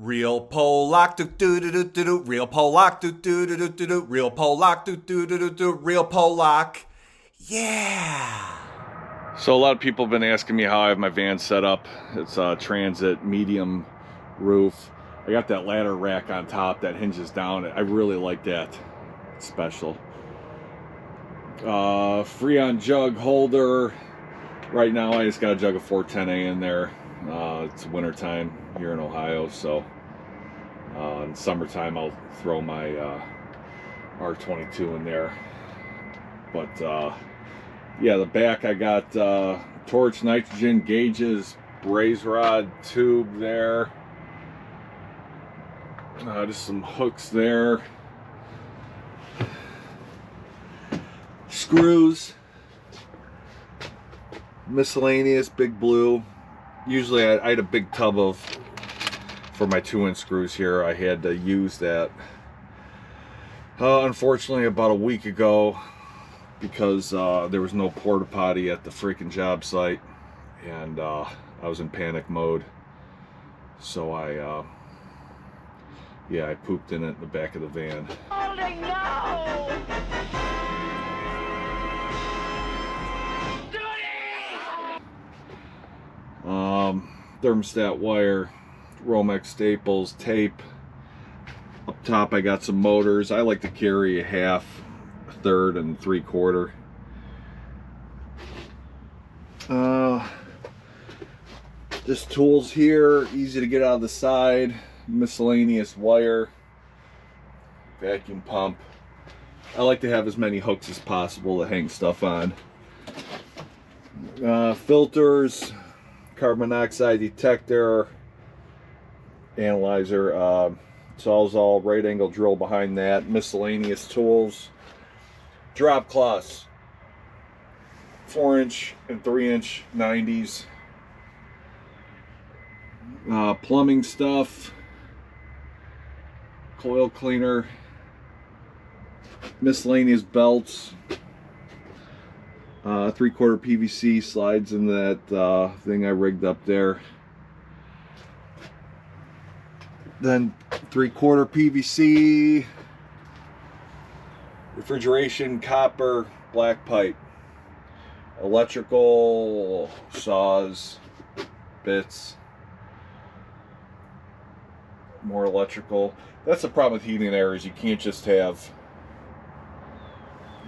Real Polak, do do do do do do. Real Polak, do do do do do do. Real Polak, do do do do do. Real Polak, yeah. So a lot of people have been asking me how I have my van set up. It's a Transit medium roof. I got that ladder rack on top that hinges down. I really like that. It's special. Freon jug holder. Right now I just got a jug of 410A in there. It's winter time here in Ohio, so in summertime I'll throw my R22 in there. But yeah, the back I got torch nitrogen gauges, braze rod tube there, just some hooks there, screws, miscellaneous, big blue. Usually I had a big tub for my 2-inch screws here. I had to use that unfortunately about a week ago because there was no porta potty at the freaking job site, and I was in panic mode, so I pooped in it in the back of the van. Holding no! Thermostat wire, Romex staples, tape. Up top I got some motors. I like to carry a half, a third, and 3/4. Just tools here, easy to get out of the side. Miscellaneous wire, vacuum pump. I like to have as many hooks as possible to hang stuff on. Filters, carbon monoxide detector, analyzer, Sawzall right angle drill behind that, miscellaneous tools, drop cloths, 4-inch and 3-inch 90s, plumbing stuff, coil cleaner, miscellaneous belts, 3/4 PVC slides in that thing I rigged up there. Then 3/4 PVC, refrigeration, copper, black pipe, electrical, saws, bits, more electrical. That's the problem with heating and air, is you can't just have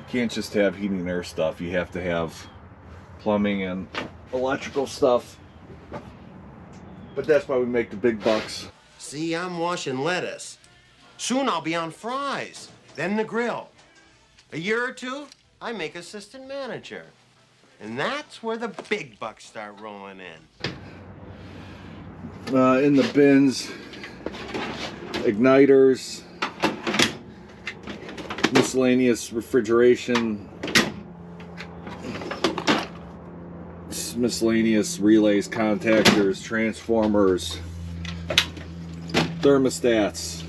heating and air stuff. You have to have plumbing and electrical stuff. But that's why we make the big bucks. See, I'm washing lettuce. Soon I'll be on fries, then the grill. A year or two, I make assistant manager. And that's where the big bucks start rolling in. In the bins, igniters, miscellaneous refrigeration, miscellaneous relays, contactors, transformers, thermostats,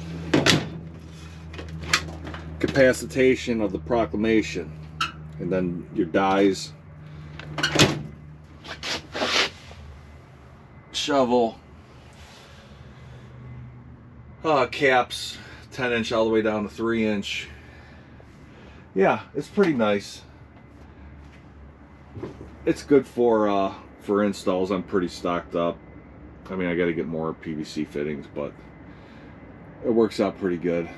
capacitation of the proclamation, and then your dies, shovel, caps, 10-inch all the way down to 3-inch. Yeah, it's pretty nice. It's good for installs. I'm pretty stocked up. I mean, I got to get more PVC fittings, but it works out pretty good.